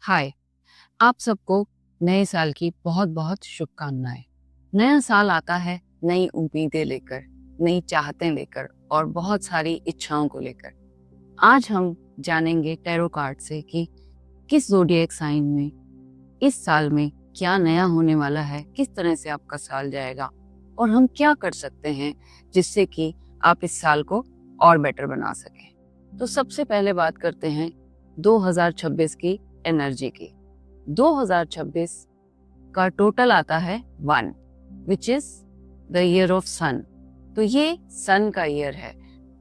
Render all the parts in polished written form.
हाय। आप सबको नए साल की बहुत बहुत शुभकामनाएं। नया साल आता है नई उम्मीदें लेकर, नई चाहतें लेकर और बहुत सारी इच्छाओं को लेकर। आज हम जानेंगे टैरो कार्ड से कि किस ज़ोडिएक साइन में इस साल में क्या नया होने वाला है, किस तरह से आपका साल जाएगा और हम क्या कर सकते हैं जिससे कि आप इस साल को और बेटर बना सकें। तो सबसे पहले बात करते हैं 2026 की एनर्जी की। 2026 का टोटल आता है 1, which is the year of sun. तो ये सन का ईयर है,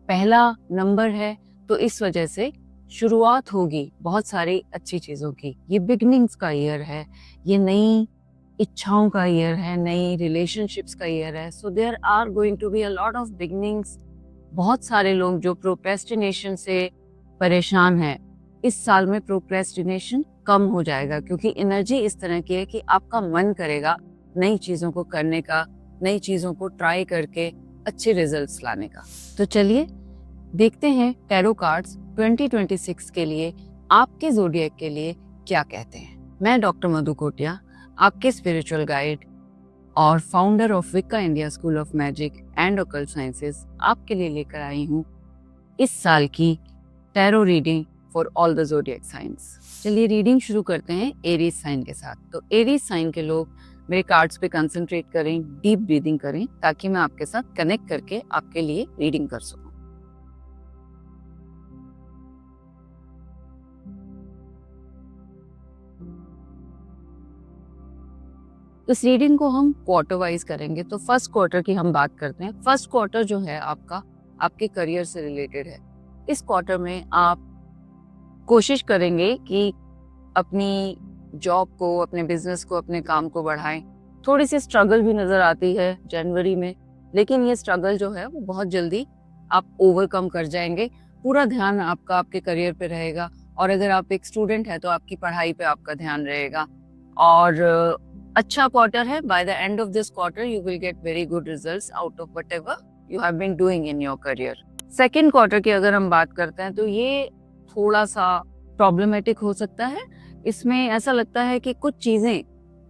पहला नंबर है, तो इस वजह से शुरुआत होगी बहुत सारी अच्छी चीज़ों की। ये बिगनिंग्स का ईयर है, ये नई इच्छाओं का ईयर है, नई रिलेशनशिप्स का ईयर है। So there are going to be a lot of beginnings. बहुत सारे लोग जो प्रोक्रेस्टिनेशन से परेशान हैं, इस साल में प्रोक्रेस्टिनेशन कम हो जाएगा, क्योंकि एनर्जी इस तरह की है कि आपका मन करेगा नई चीज़ों को करने का, नई चीज़ों को ट्राई करके अच्छे रिजल्ट्स लाने का। तो चलिए देखते हैं टैरो कार्ड्स 2026 के लिए आपके ज़ोडिएक के लिए क्या कहते हैं। मैं डॉक्टर मधु कोटिया, आपके स्पिरिचुअल गाइड और founder of Wicca India school of magic and occult sciences, आपके लिए लेकर आई हूँ इस साल की tarot reading for all the zodiac science. चलिए रीडिंग शुरू करते हैं एरीज साइन के साथ। तो एरीज साइन के लोग मेरे कार्ड्स पे कंसंट्रेट करें, डीप ब्रीदिंग करें, ताकि मैं आपके साथ कनेक्ट करके आपके लिए रीडिंग कर सकूं। इस रीडिंग को हम क्वार्टर वाइज करेंगे। तो फर्स्ट क्वार्टर की हम बात करते हैं। फर्स्ट क्वार्टर जो है आपका आपके करियर से रिलेटेड है। इस क्वार्टर में आप कोशिश करेंगे कि अपनी जॉब को, अपने बिजनेस को, अपने काम को बढ़ाएं। थोड़ी सी स्ट्रगल भी नजर आती है जनवरी में, लेकिन ये स्ट्रगल जो है वो बहुत जल्दी आप ओवरकम कर जाएंगे। पूरा ध्यान आपका आपके करियर पे रहेगा, और अगर आप एक स्टूडेंट है तो आपकी पढ़ाई पे आपका ध्यान रहेगा। और अच्छा क्वार्टर है। By the end of this quarter you will get very good results out of whatever you have been doing in your career. Second quarter की अगर हम बात करते हैं तो ये थोड़ा सा प्रॉब्लमेटिक हो सकता है। इसमें ऐसा लगता है कि कुछ चीजें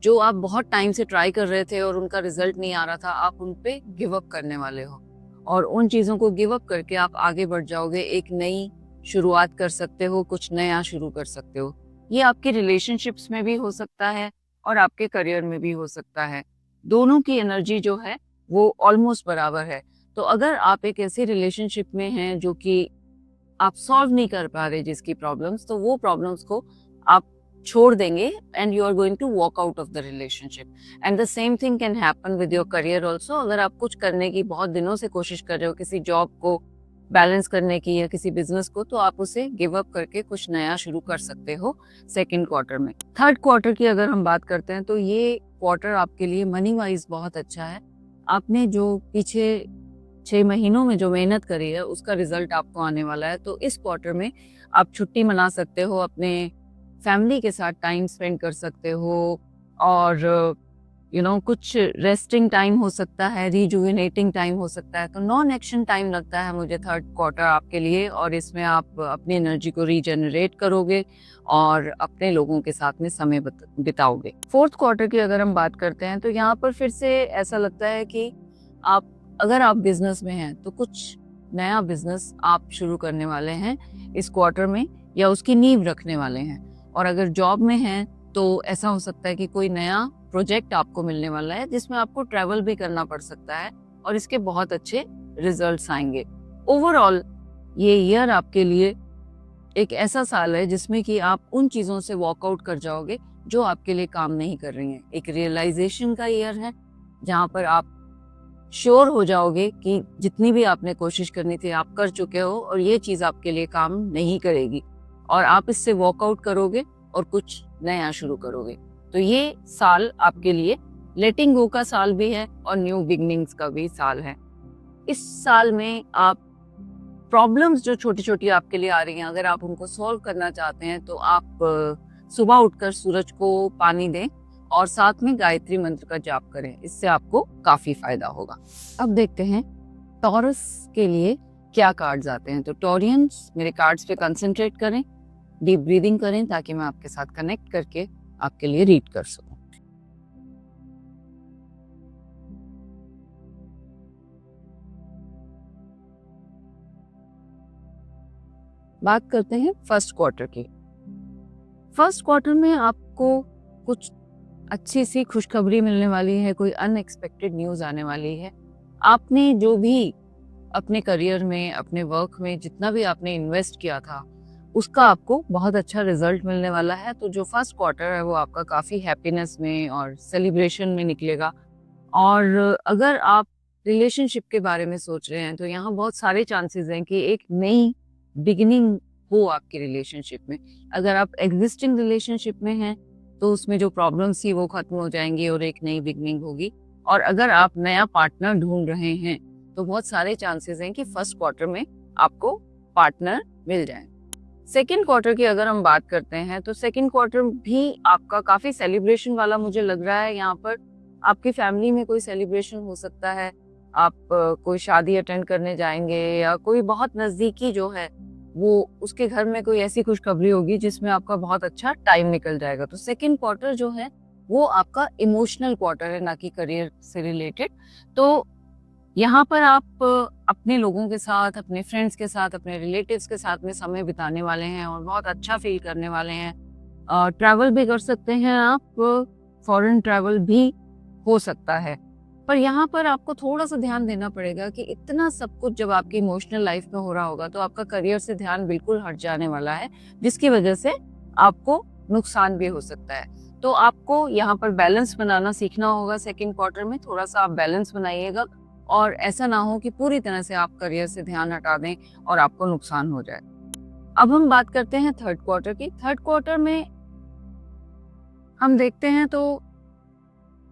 जो आप बहुत टाइम से ट्राई कर रहे थे और उनका रिजल्ट नहीं आ रहा था, आप उन पे गिव अप करने वाले हो, और उन चीजों को गिव अप करके आप आगे बढ़ जाओगे। एक नई शुरुआत कर सकते हो, कुछ नया शुरू कर सकते हो। ये आपके रिलेशनशिप्स में भी हो सकता है और आपके करियर में भी हो सकता है। दोनों की एनर्जी जो है वो ऑलमोस्ट बराबर है। तो अगर आप एक ऐसे रिलेशनशिप में हैं जो कि आप सॉल्व नहीं कर पा रहे जिसकी प्रॉब्लम्स, तो वो प्रॉब्लम्स को आप छोड़ देंगे and you are going to walk out of the relationship. And the same thing can happen with your career also. अगर आप कुछ करने की बहुत दिनों से कोशिश कर रहे हो, किसी जॉब को बैलेंस करने की या किसी बिजनेस को, तो आप उसे गिव अप करके कुछ नया शुरू कर सकते हो सेकेंड क्वार्टर में। थर्ड क्वार्टर की अगर हम बात करते हैं तो ये क्वार्टर आपके लिए मनी वाइज बहुत अच्छा है। आपने जो पीछे 6 महीनों में जो मेहनत करी है उसका रिजल्ट आपको आने वाला है। तो इस क्वार्टर में आप छुट्टी मना सकते हो, अपने फैमिली के साथ टाइम स्पेंड कर सकते हो, और कुछ रेस्टिंग टाइम हो सकता है, रिजुविनेटिंग टाइम हो सकता है। तो नॉन एक्शन टाइम लगता है मुझे थर्ड क्वार्टर आपके लिए, और इसमें आप अपनी एनर्जी को रीजनरेट करोगे और अपने लोगों के साथ में समय बिताओगे। फोर्थ क्वार्टर की अगर हम बात करते हैं तो यहाँ पर फिर से ऐसा लगता है कि अगर आप बिजनेस में हैं तो कुछ नया बिजनेस आप शुरू करने वाले हैं इस क्वार्टर में, या उसकी नींव रखने वाले हैं। और अगर जॉब में हैं तो ऐसा हो सकता है कि कोई नया प्रोजेक्ट आपको मिलने वाला है जिसमें आपको ट्रैवल भी करना पड़ सकता है, और इसके बहुत अच्छे रिजल्ट्स आएंगे। ओवरऑल ये ईयर आपके लिए एक ऐसा साल है जिसमें कि आप उन चीज़ों से वॉकआउट कर जाओगे जो आपके लिए काम नहीं कर रही हैं। एक रियलाइजेशन का ईयर है जहाँ पर आप श्योर हो जाओगे कि जितनी भी आपने कोशिश करनी थी आप कर चुके हो, और ये चीज़ आपके लिए काम नहीं करेगी, और आप इससे वॉकआउट करोगे और कुछ नया शुरू करोगे। तो ये साल आपके लिए लेटिंग गो का साल भी है और न्यू बिगनिंग्स का भी साल है। इस साल में आप प्रॉब्लम्स जो छोटी छोटी आपके लिए आ रही हैं, अगर आप उनको सॉल्व करना चाहते हैं तो आप सुबह उठकर सूरज को पानी दें और साथ में गायत्री मंत्र का जाप करें। इससे आपको काफी फायदा होगा। अब देखते हैं टॉरस के लिए क्या कार्ड्स आते हैं। तो टॉरियंस, मेरे कार्ड्स पे कंसंट्रेट करें। डीप ब्रीदिंग करें ताकि मैं आपके साथ कनेक्ट करके आपके लिए रीड कर सकूं। बात करते हैं फर्स्ट क्वार्टर की। फर्स्ट क्वार्टर में आपको कुछ अच्छी सी खुशखबरी मिलने वाली है, कोई अनएक्सपेक्टेड न्यूज़ आने वाली है। आपने जो भी अपने करियर में, अपने वर्क में जितना भी आपने इन्वेस्ट किया था, उसका आपको बहुत अच्छा रिजल्ट मिलने वाला है। तो जो फर्स्ट क्वार्टर है वो आपका काफ़ी हैप्पीनेस में और सेलिब्रेशन में निकलेगा। और अगर आप रिलेशनशिप के बारे में सोच रहे हैं तो यहाँ बहुत सारे चांसेस हैं कि एक नई बिगिनिंग हो आपकी रिलेशनशिप में। अगर आप एग्जिस्टिंग रिलेशनशिप में हैं तो उसमें जो प्रॉब्लम्स थी वो खत्म हो जाएंगी और एक नई बिगिनिंग होगी। और अगर आप नया पार्टनर ढूंढ रहे हैं तो बहुत सारे चांसेस हैं कि फर्स्ट क्वार्टर में आपको पार्टनर मिल जाए। सेकेंड क्वार्टर की अगर हम बात करते हैं तो सेकेंड क्वार्टर भी आपका काफी सेलिब्रेशन वाला मुझे लग रहा है। यहाँ पर आपकी फैमिली में कोई सेलिब्रेशन हो सकता है, आप कोई शादी अटेंड करने जाएंगे या कोई बहुत नजदीकी जो है वो उसके घर में कोई ऐसी खुशखबरी होगी जिसमें आपका बहुत अच्छा टाइम निकल जाएगा। तो सेकेंड क्वार्टर जो है वो आपका इमोशनल क्वार्टर है, ना कि करियर से रिलेटेड। तो यहाँ पर आप अपने लोगों के साथ, अपने फ्रेंड्स के साथ, अपने रिलेटिव्स के साथ में समय बिताने वाले हैं और बहुत अच्छा फील करने वाले हैं। ट्रैवल भी कर सकते हैं आप, फॉरेन ट्रैवल भी हो सकता है। पर यहाँ पर आपको थोड़ा सा ध्यान देना पड़ेगा कि इतना सब कुछ जब आपकी इमोशनल लाइफ में हो रहा होगा तो आपका करियर से ध्यान बिल्कुल हट जाने वाला है, जिसकी वजह से आपको नुकसान भी हो सकता है। तो आपको यहाँ पर बैलेंस बनाना सीखना होगा। सेकेंड क्वार्टर में थोड़ा सा आप बैलेंस बनाइएगा और ऐसा ना हो कि पूरी तरह से आप करियर से ध्यान हटा दें और आपको नुकसान हो जाए। अब हम बात करते हैं थर्ड क्वार्टर की। थर्ड क्वार्टर में हम देखते हैं तो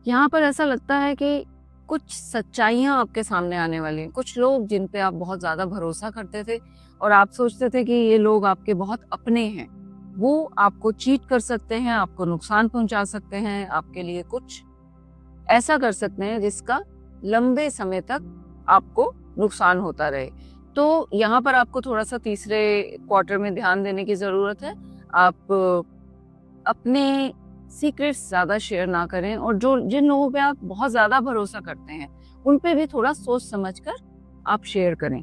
यहाँ पर ऐसा लगता है कि कुछ सच्चाइयाँ आपके सामने आने वाली हैं। कुछ लोग जिन पे आप बहुत ज़्यादा भरोसा करते थे और आप सोचते थे कि ये लोग आपके बहुत अपने हैं, वो आपको चीट कर सकते हैं, आपको नुकसान पहुंचा सकते हैं, आपके लिए कुछ ऐसा कर सकते हैं जिसका लंबे समय तक आपको नुकसान होता रहे। तो यहाँ पर आपको थोड़ा सा तीसरे क्वार्टर में ध्यान देने की ज़रूरत है। आप अपने सीक्रेट्स ज़्यादा शेयर ना करें और जो जिन लोगों पे आप बहुत ज़्यादा भरोसा करते हैं उन पे भी थोड़ा सोच समझ कर आप शेयर करें।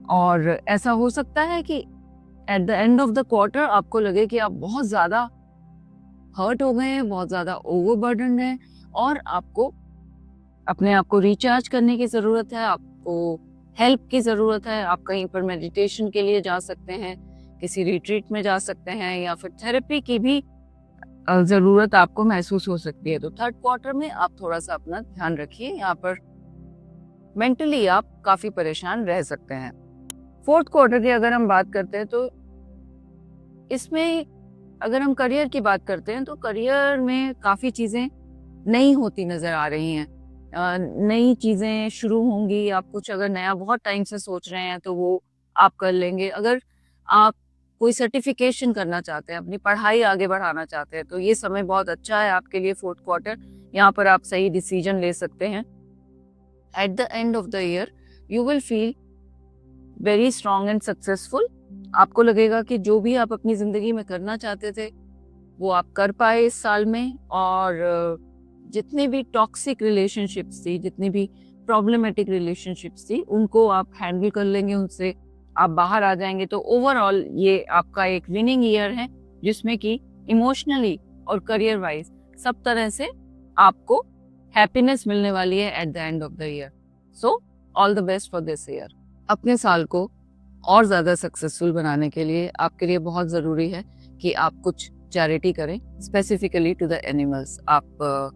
और ऐसा हो सकता है कि at the end of the quarter आपको लगे कि आप बहुत ज़्यादा हर्ट हो गए हैं, बहुत ज़्यादा ओवरबर्डन हैं और आपको अपने आप को रिचार्ज करने की ज़रूरत है, आपको हेल्प की ज़रूरत है। आप कहीं पर मेडिटेशन के लिए जा सकते हैं, किसी रिट्रीट में जा सकते हैं या फिर थेरेपी की भी ज़रूरत आपको महसूस हो सकती है। तो थर्ड क्वार्टर में आप थोड़ा सा अपना ध्यान रखिए, यहाँ पर मेंटली आप काफ़ी परेशान रह सकते हैं। फोर्थ क्वार्टर की अगर हम बात करते हैं तो इसमें अगर हम करियर की बात करते हैं तो करियर में काफ़ी चीज़ें नई होती नज़र आ रही हैं। नई चीज़ें शुरू होंगी। आप कुछ अगर नया बहुत टाइम से सोच रहे हैं तो वो आप कर लेंगे। अगर आप कोई सर्टिफिकेशन करना चाहते हैं, अपनी पढ़ाई आगे बढ़ाना चाहते हैं तो ये समय बहुत अच्छा है आपके लिए फोर्थ क्वार्टर। यहाँ पर आप सही डिसीजन ले सकते हैं। At the end of the year you will feel very strong and successful. आपको लगेगा कि जो भी आप अपनी ज़िंदगी में करना चाहते थे वो आप कर पाए इस साल में। और जितनी भी टॉक्सिक रिलेशनशिप्स थी, जितनी भी प्रॉब्लमेटिक रिलेशनशिप्स थी, उनको आप हैंडल कर लेंगे, उनसे आप बाहर आ जाएंगे। तो ओवरऑल ये आपका एक विनिंग ईयर है जिसमें कि इमोशनली और करियर वाइज सब तरह से आपको हैप्पीनेस मिलने वाली है at the end of the year. So all the best for this year. अपने साल को और ज़्यादा सक्सेसफुल बनाने के लिए आपके लिए बहुत ज़रूरी है कि आप कुछ चैरिटी करें, स्पेसिफिकली टू द एनिमल्स। आप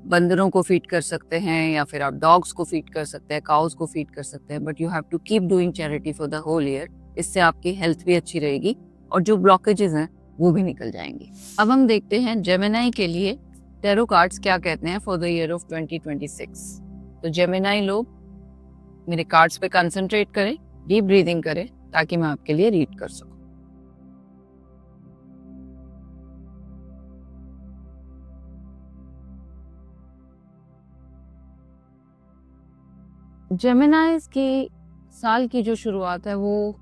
बंदरों को फीड कर सकते हैं या फिर आप डॉग्स को फीड कर सकते हैं, काउस को फीड कर सकते हैं, but you have to keep doing charity for the whole year. इससे आपकी हेल्थ भी अच्छी रहेगी और जो ब्लॉकेजेस हैं वो भी निकल जाएंगी। अब हम देखते हैं जेमिनी के लिए टैरो कार्ड्स क्या कहते हैं फॉर द ईयर ऑफ 2026। तो जेमिनी लोग मेरे कार्ड्स पे कंसंट्रेट करें, डीप ब्रीदिंग करें ताकि मैं आपके लिए रीड कर सकूं। जेमिनाइज की साल की जो शुरुआत है वो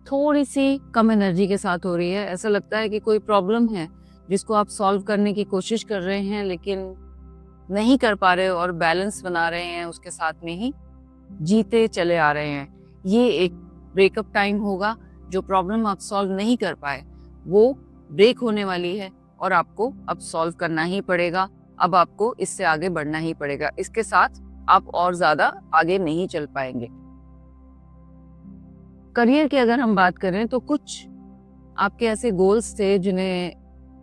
थोड़ी सी कम एनर्जी के साथ हो रही है। ऐसा लगता है कि कोई प्रॉब्लम है जिसको आप सॉल्व करने की कोशिश कर रहे हैं लेकिन नहीं कर पा रहे और बैलेंस बना रहे हैं, उसके साथ में ही जीते चले आ रहे हैं। ये एक ब्रेकअप टाइम होगा। जो प्रॉब्लम आप सॉल्व नहीं कर पाए वो ब्रेक होने वाली है और आपको अब सॉल्व करना ही पड़ेगा। अब आपको इससे आगे बढ़ना ही पड़ेगा। इसके साथ आप और ज्यादा आगे नहीं चल पाएंगे। करियर की अगर हम बात करें तो कुछ आपके ऐसे गोल्स थे जिन्हें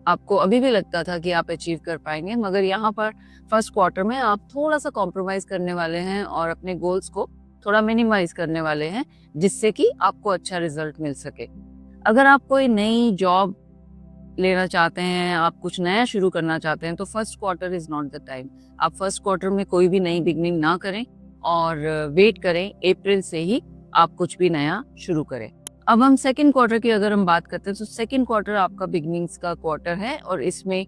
आपको अभी भी लगता था कि आप अचीव कर पाएंगे, मगर यहाँ पर फर्स्ट क्वार्टर में आप थोड़ा सा कॉम्प्रोमाइज करने वाले हैं और अपने गोल्स को थोड़ा मिनिमाइज करने वाले हैं, जिससे कि आपको अच्छा रिजल्ट मिल सके। अगर आप कोई नई जॉब लेना चाहते हैं, आप कुछ नया शुरू करना चाहते हैं, तो first quarter is not the time. आप फर्स्ट क्वार्टर में कोई भी नई बिगनिंग ना करें और वेट करें, अप्रैल से ही आप कुछ भी नया शुरू करें। अब हम सेकेंड क्वार्टर की अगर हम बात करते हैं तो सेकेंड क्वार्टर आपका बिगनिंग्स का क्वार्टर है और इसमें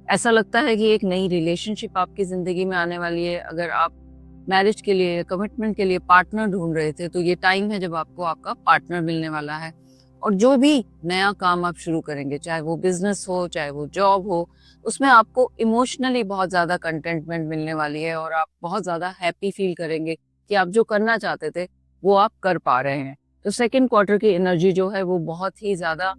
ऐसा लगता है कि एक नई रिलेशनशिप आपकी जिंदगी में आने वाली है। अगर आप मैरिज के लिए, कमिटमेंट के लिए पार्टनर ढूंढ रहे थे तो ये टाइम है जब आपको आपका पार्टनर मिलने वाला है। और जो भी नया काम आप शुरू करेंगे, चाहे वो बिजनेस हो, चाहे वो जॉब हो, उसमें आपको इमोशनली बहुत ज्यादा कंटेंटमेंट मिलने वाली है और आप बहुत ज्यादा हैप्पी फील करेंगे कि आप जो करना चाहते थे वो आप कर पा रहे हैं। तो सेकेंड क्वार्टर की एनर्जी जो है वो बहुत ही ज़्यादा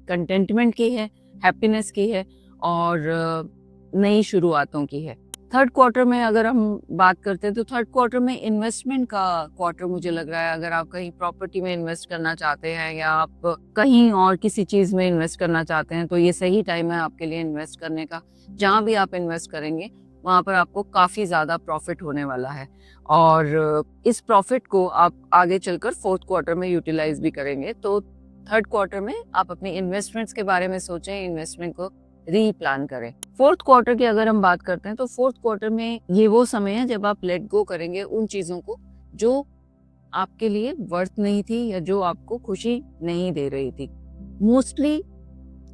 कंटेंटमेंट की है, हैप्पीनेस की है और नई शुरुआतों की है। थर्ड क्वार्टर में अगर हम बात करते हैं तो थर्ड क्वार्टर में इन्वेस्टमेंट का क्वार्टर मुझे लग रहा है। अगर आप कहीं प्रॉपर्टी में इन्वेस्ट करना चाहते हैं या आप कहीं और किसी चीज़ में इन्वेस्ट करना चाहते हैं तो ये सही टाइम है आपके लिए इन्वेस्ट करने का। जहाँ भी आप इन्वेस्ट करेंगे वहाँ पर आपको काफ़ी ज़्यादा प्रॉफिट होने वाला है और इस प्रॉफिट को आप आगे चलकर फोर्थ क्वार्टर में यूटिलाइज भी करेंगे। तो थर्ड क्वार्टर में आप अपने इन्वेस्टमेंट्स के बारे में सोचें, इन्वेस्टमेंट को रीप्लान करें। फोर्थ क्वार्टर की अगर हम बात करते हैं तो फोर्थ क्वार्टर में ये वो समय है जब आप लेट गो करेंगे उन चीज़ों को जो आपके लिए वर्थ नहीं थी या जो आपको खुशी नहीं दे रही थी। मोस्टली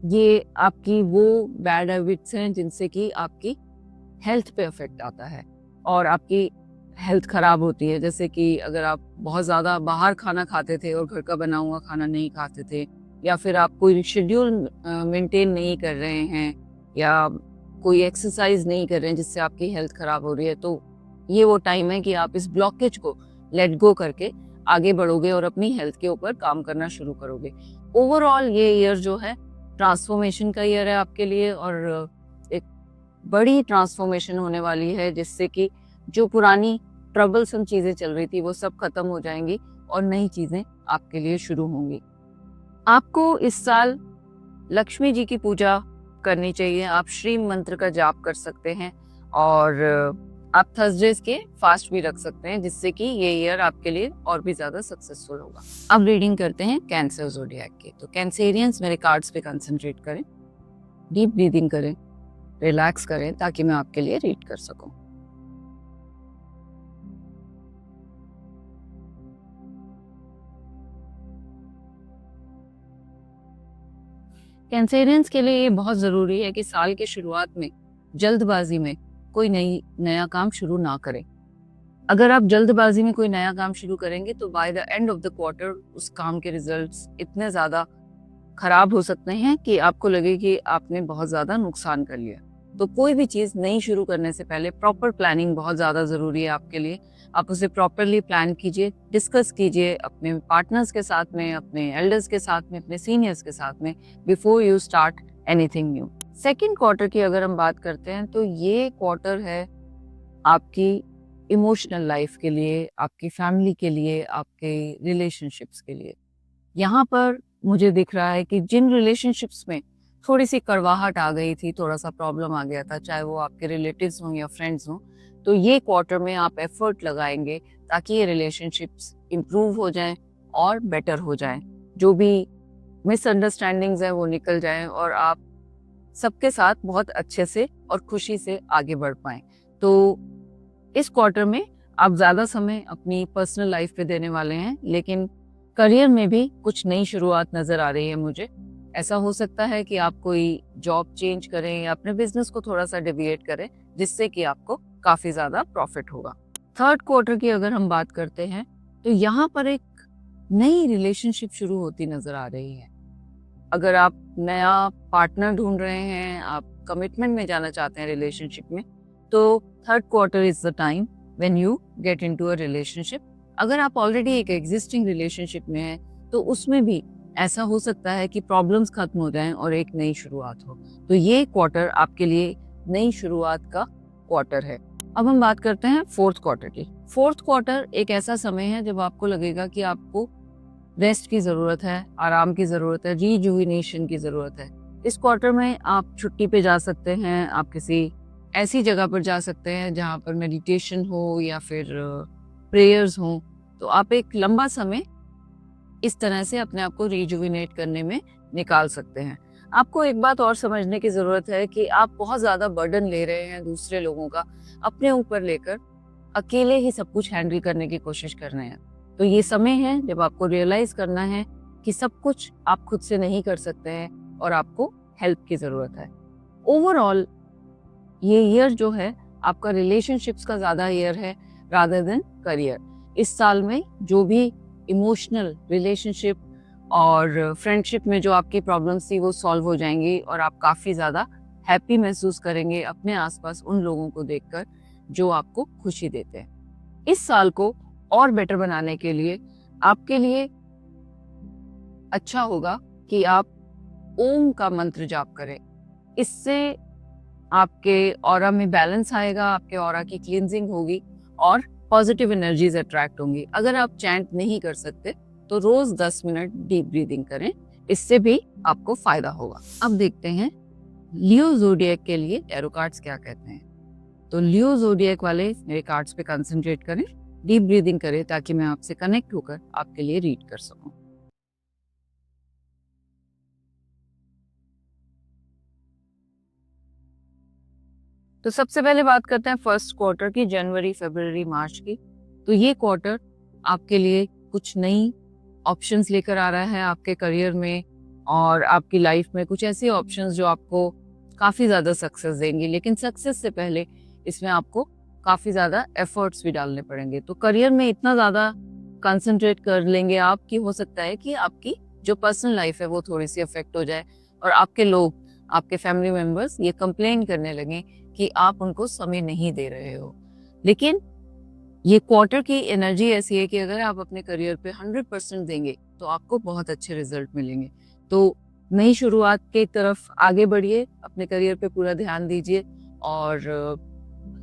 ये आपकी वो बैड हैबिट्स हैं जिनसे कि आपकी हेल्थ पे इफेक्ट आता है और आपकी हेल्थ खराब होती है। जैसे कि अगर आप बहुत ज़्यादा बाहर खाना खाते थे और घर का बना हुआ खाना नहीं खाते थे, या फिर आप कोई शेड्यूल मेंटेन नहीं कर रहे हैं या कोई एक्सरसाइज नहीं कर रहे हैं जिससे आपकी हेल्थ खराब हो रही है, तो ये वो टाइम है कि आप इस ब्लॉकेज को लेट गो करके आगे बढ़ोगे और अपनी हेल्थ के ऊपर काम करना शुरू करोगे। ओवरऑल ये ईयर जो है ट्रांसफॉर्मेशन का ईयर है आपके लिए और एक बड़ी ट्रांसफॉर्मेशन होने वाली है जिससे कि जो पुरानी ट्रबलसम चीजें चल रही थी वो सब खत्म हो जाएंगी और नई चीजें आपके लिए शुरू होंगी। आपको इस साल लक्ष्मी जी की पूजा करनी चाहिए। आप श्री मंत्र का जाप कर सकते हैं और आप थर्सडेज के फास्ट भी रख सकते हैं जिससे कि ये ईयर आपके लिए और भी ज्यादा सक्सेसफुल होगा। अब रीडिंग करते हैं कैंसर ज़ोडिएक की। तो कैंसेरियंस मेरे कार्ड्स पे कंसंट्रेट करें, डीप ब्रीदिंग करें, रिलैक्स करें ताकि मैं आपके लिए रीड कर सकूं। कैंसेरियंस के लिए ये बहुत ज़रूरी है कि साल के शुरुआत में जल्दबाजी में कोई नया काम शुरू ना करें। अगर आप जल्दबाजी में कोई नया काम शुरू करेंगे तो bye the end of the quarter उस काम के रिजल्ट्स इतने ज़्यादा खराब हो सकते हैं कि आपको लगे कि आपने बहुत ज़्यादा नुकसान कर लिया। तो कोई भी चीज़ नई शुरू करने से पहले प्रॉपर प्लानिंग बहुत ज़्यादा ज़रूरी है आपके लिए। आप उसे प्रॉपरली प्लान कीजिए, डिस्कस कीजिए अपने पार्टनर्स के साथ में, अपने एल्डर्स के साथ में, अपने सीनियर्स के साथ में before you start anything new. Second quarter की अगर हम बात करते हैं तो ये क्वार्टर है आपकी इमोशनल लाइफ के लिए, आपकी फैमिली के लिए, आपके रिलेशनशिप्स के लिए। यहाँ पर मुझे दिख रहा है कि जिन रिलेशनशिप्स में थोड़ी सी कड़वाहट आ गई थी, थोड़ा सा प्रॉब्लम आ गया था, चाहे वो आपके रिलेटिव्स हों या फ्रेंड्स हों, तो ये क्वार्टर में आप एफर्ट लगाएंगे ताकि ये रिलेशनशिप्स इम्प्रूव हो जाएं और बेटर हो जाएं। जो भी मिसअंडरस्टैंडिंग्स हैं वो निकल जाएं और आप सबके साथ बहुत अच्छे से और खुशी से आगे बढ़ पाएं। तो इस क्वार्टर में आप ज़्यादा समय अपनी पर्सनल लाइफ पे देने वाले हैं, लेकिन करियर में भी कुछ नई शुरुआत नज़र आ रही है मुझे। ऐसा हो सकता है कि आप कोई जॉब चेंज करें या अपने बिजनेस को थोड़ा सा डेविएट करें जिससे कि आपको काफ़ी ज़्यादा प्रॉफिट होगा। थर्ड क्वार्टर की अगर हम बात करते हैं तो यहाँ पर एक नई रिलेशनशिप शुरू होती नजर आ रही है। अगर आप नया पार्टनर ढूंढ रहे हैं, आप कमिटमेंट में जाना चाहते हैं रिलेशनशिप में, तो third quarter is the time when you get into a relationship. अगर आप ऑलरेडी एक एग्जिस्टिंग रिलेशनशिप में हैं तो उसमें भी ऐसा हो सकता है कि प्रॉब्लम्स खत्म हो जाएं और एक नई शुरुआत हो। तो ये क्वार्टर आपके लिए नई शुरुआत का क्वार्टर है। अब हम बात करते हैं फोर्थ क्वार्टर की। फोर्थ क्वार्टर एक ऐसा समय है जब आपको लगेगा कि आपको रेस्ट की जरूरत है, आराम की जरूरत है, रिजुविनेशन की जरूरत है। इस क्वार्टर में आप छुट्टी पे जा सकते हैं, आप किसी ऐसी जगह पर जा सकते हैं जहाँ पर मेडिटेशन हो या फिर प्रेयर्स हो। तो आप एक लंबा समय इस तरह से अपने आप को रिजुविनेट करने में निकाल सकते हैं। आपको एक बात और समझने की जरूरत है कि आप बहुत ज्यादा बर्डन ले रहे हैं दूसरे लोगों का अपने ऊपर लेकर, अकेले ही सब कुछ हैंडल करने की कोशिश कर रहे हैं। तो ये समय है जब आपको रियलाइज करना है कि सब कुछ आप खुद से नहीं कर सकते हैं और आपको हेल्प की जरूरत है। ओवरऑल ये ईयर जो है आपका रिलेशनशिप्स का ज्यादा ईयर है रादर देन करियर। इस साल में जो भी इमोशनल रिलेशनशिप और फ्रेंडशिप में जो आपकी प्रॉब्लम्स थी वो सॉल्व हो जाएंगी और आप काफी ज्यादा हैप्पी महसूस करेंगे अपने आसपास उन लोगों को देखकर जो आपको खुशी देते हैं। इस साल को और बेटर बनाने के लिए आपके लिए अच्छा होगा कि आप ओम का मंत्र जाप करें। इससे आपके ऑरा में बैलेंस आएगा, आपके ऑरा की क्लींजिंग होगी और पॉजिटिव एनर्जीज अट्रैक्ट होंगी। अगर आप चैंट नहीं कर सकते तो रोज 10 मिनट डीप ब्रीदिंग करें, इससे भी आपको फायदा होगा। अब देखते हैं लियो ज़ोडिएक के लिए टैरो कार्ड्स क्या कहते हैं। तो लियो ज़ोडिएक वाले मेरे कार्ड्स पे कंसंट्रेट करें, डीप ब्रीदिंग करें ताकि मैं आपसे कनेक्ट होकर आपके लिए रीड कर सकूं। तो सबसे पहले बात करते हैं फर्स्ट क्वार्टर की, जनवरी फरवरी मार्च की। तो ये क्वार्टर आपके लिए कुछ नई ऑप्शंस लेकर आ रहा है आपके करियर में और आपकी लाइफ में, कुछ ऐसे ऑप्शंस जो आपको काफी ज्यादा सक्सेस देंगी। लेकिन सक्सेस से पहले इसमें आपको काफी ज्यादा एफर्ट्स भी डालने पड़ेंगे। तो करियर में इतना ज्यादा कंसंट्रेट कर लेंगे आप कि हो सकता है कि आपकी जो पर्सनल लाइफ है वो थोड़ी सी अफेक्ट हो जाए और आपके लोग, आपके फैमिली मेंबर्स ये कंप्लेन करने लगे कि आप उनको समय नहीं दे रहे हो। लेकिन ये क्वार्टर की एनर्जी ऐसी है कि अगर आप अपने करियर पे 100% देंगे तो आपको बहुत अच्छे रिजल्ट मिलेंगे। तो नई शुरुआत की तरफ आगे बढ़िए, अपने करियर पे पूरा ध्यान दीजिए और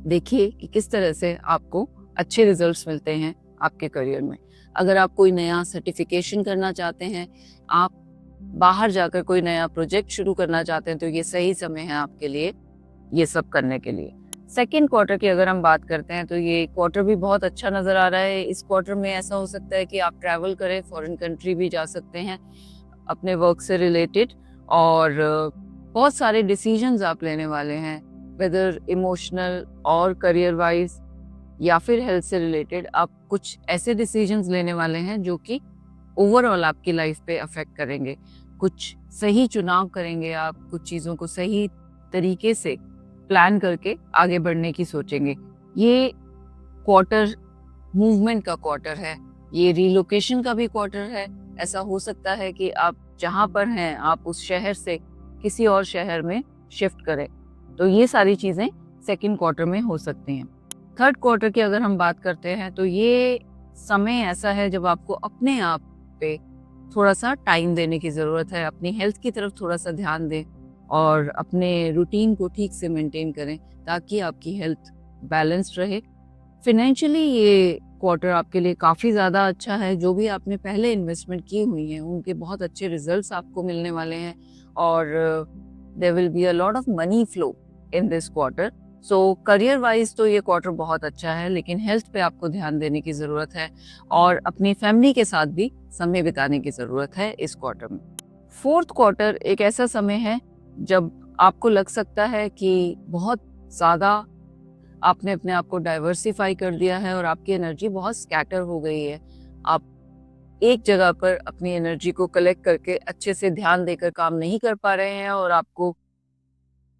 देखिए कि किस तरह से आपको अच्छे रिजल्ट्स मिलते हैं आपके करियर में। अगर आप कोई नया सर्टिफिकेशन करना चाहते हैं, आप बाहर जाकर कोई नया प्रोजेक्ट शुरू करना चाहते हैं, तो ये सही समय है आपके लिए ये सब करने के लिए। सेकेंड क्वार्टर की अगर हम बात करते हैं तो ये क्वार्टर भी बहुत अच्छा नजर आ रहा है। इस क्वार्टर में ऐसा हो सकता है कि आप ट्रैवल करें, फॉरेन कंट्री भी जा सकते हैं अपने वर्क से रिलेटेड, और बहुत सारे डिसीजंस आप लेने वाले हैं, वेदर इमोशनल और करियर वाइज या फिर हेल्थ से रिलेटेड। आप कुछ ऐसे डिसीजंस लेने वाले हैं जो कि ओवरऑल आपकी लाइफ पे अफेक्ट करेंगे। कुछ सही चुनाव करेंगे आप, कुछ चीज़ों को सही तरीके से प्लान करके आगे बढ़ने की सोचेंगे। ये क्वार्टर मूवमेंट का क्वार्टर है, ये रिलोकेशन का भी क्वार्टर है। ऐसा हो सकता है कि आप जहाँ पर हैं आप उस शहर से किसी और शहर में शिफ्ट करें। तो ये सारी चीजें सेकंड क्वार्टर में हो सकती हैं। थर्ड क्वार्टर की अगर हम बात करते हैं तो ये समय ऐसा है जब आपको अपने आप पे थोड़ा सा टाइम देने की जरूरत है, अपनी हेल्थ की तरफ थोड़ा सा ध्यान दें और अपने रूटीन को ठीक से मेंटेन करें ताकि आपकी हेल्थ बैलेंस्ड रहे। फिनेंशियली ये क्वार्टर आपके लिए काफ़ी ज़्यादा अच्छा है। जो भी आपने पहले इन्वेस्टमेंट की हुई हैं उनके बहुत अच्छे रिजल्ट्स आपको मिलने वाले हैं और there will be a lot of money flow in this quarter. So career wise तो ये क्वार्टर बहुत अच्छा है, लेकिन हेल्थ पे आपको ध्यान देने की ज़रूरत है और अपनी फैमिली के साथ भी समय बिताने की ज़रूरत है इस क्वार्टर में। फोर्थ क्वार्टर एक ऐसा समय है जब आपको लग सकता है कि बहुत ज़्यादा आपने अपने आप को डाइवर्सिफाई कर दिया है और आपकी एनर्जी बहुत स्कैटर हो गई है। आप एक जगह पर अपनी एनर्जी को कलेक्ट करके अच्छे से ध्यान देकर काम नहीं कर पा रहे हैं और आपको